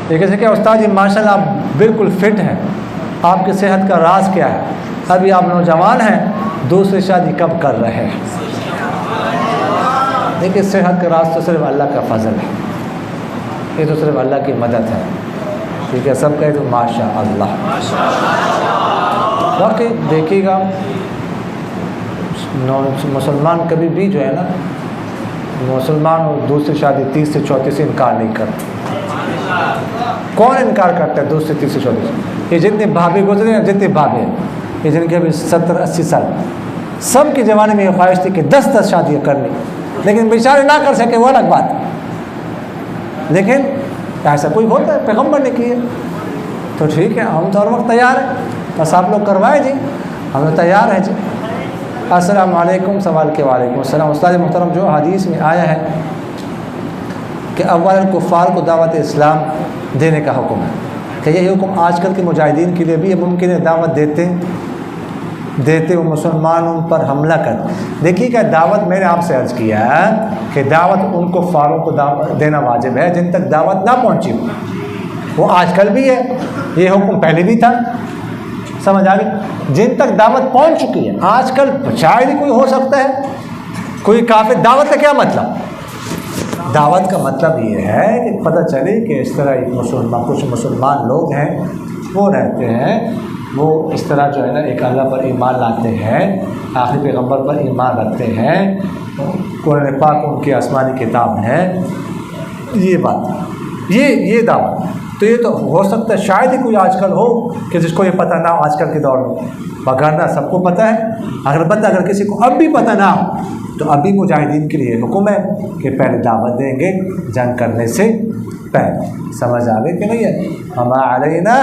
لیکن کہ استاد جی ماشاءاللہ آپ بالکل فٹ ہیں، آپ کی صحت کا راز کیا ہے؟ ابھی آپ نوجوان ہیں، دوسری شادی کب کر رہے ہیں؟ دیکھیے صحت کا راز تو صرف اللہ کا فضل ہے، یہ تو صرف اللہ کی مدد ہے، ٹھیک ہے؟ سب کہے تو ماشاء اللہ۔ باقی دیکھیے گا مسلمان کبھی بھی جو ہے نا، مسلمان اور دوسری شادی تیسری چوتھی سے انکار نہیں کرتا۔ کون انکار کرتا ہے دوسری تیسری چوتھی سے؟ یہ جتنے بھابھی گزرے ہیں، جتنے بھابھی ہیں، یہ جن کے ابھی 70-80 سال، سب کے زمانے میں یہ خواہش تھی کہ 10 شادیاں کرنی، لیکن بیچارے نہ کر سکے، وہ الگ بات۔ لیکن ایسا کوئی ہوتا ہے، پیغمبر نے کی ہے تو ٹھیک ہے، ہم تو ہر وقت تیار ہیں، بس آپ لوگ کروائیں جی، ہم تو تیار ہیں جی۔ السلام علیکم، سوال کے وعلیکم السلام۔ استاد محترم، جو حدیث میں آیا ہے کہ اول الکفار کو دعوت اسلام دینے کا حکم ہے، کہ یہی حکم آج کل کے مجاہدین کے لیے بھی ممکن ہے دعوت دیتے وہ مسلمانوں پر حملہ کرتے؟ دیکھیے کہ دعوت میں نے آپ سے عرض کیا ہے کہ دعوت ان کفاروں کو دینا واجب ہے جن تک دعوت نہ پہنچی ہو، وہ آج کل بھی ہے، یہ حکم پہلے بھی تھا، سمجھ آ گئی؟ جن تک دعوت پہنچ چکی ہے، آج کل شاید ہی کوئی ہو سکتا ہے کوئی کافر۔ دعوت کا کیا مطلب؟ دعوت کا مطلب یہ ہے کہ پتہ چلے کہ اس طرح کچھ مسلمان لوگ ہیں، وہ رہتے ہیں، وہ اس طرح جو ہے نا ایک اللہ پر ایمان لاتے ہیں، آخری پیغمبر پر ایمان رکھتے ہیں، قرآن پاک ان کی آسمانی کتاب ہے، یہ بات، یہ دعوت۔ تو یہ تو ہو سکتا ہے شاید ہی کوئی آج کل ہو کہ جس کو یہ پتہ نہ ہو آج کل کے دور میں، وگرنہ سب کو پتہ ہے۔ اگر کسی کو اب بھی پتہ نہ ہو تو ابھی مجاہدین کے لیے حکم ہے کہ پہلے دعوت دیں گے جنگ کرنے سے پہلے۔ سمجھ آ گئی کہ نہیں ہے؟ ہمارا علینا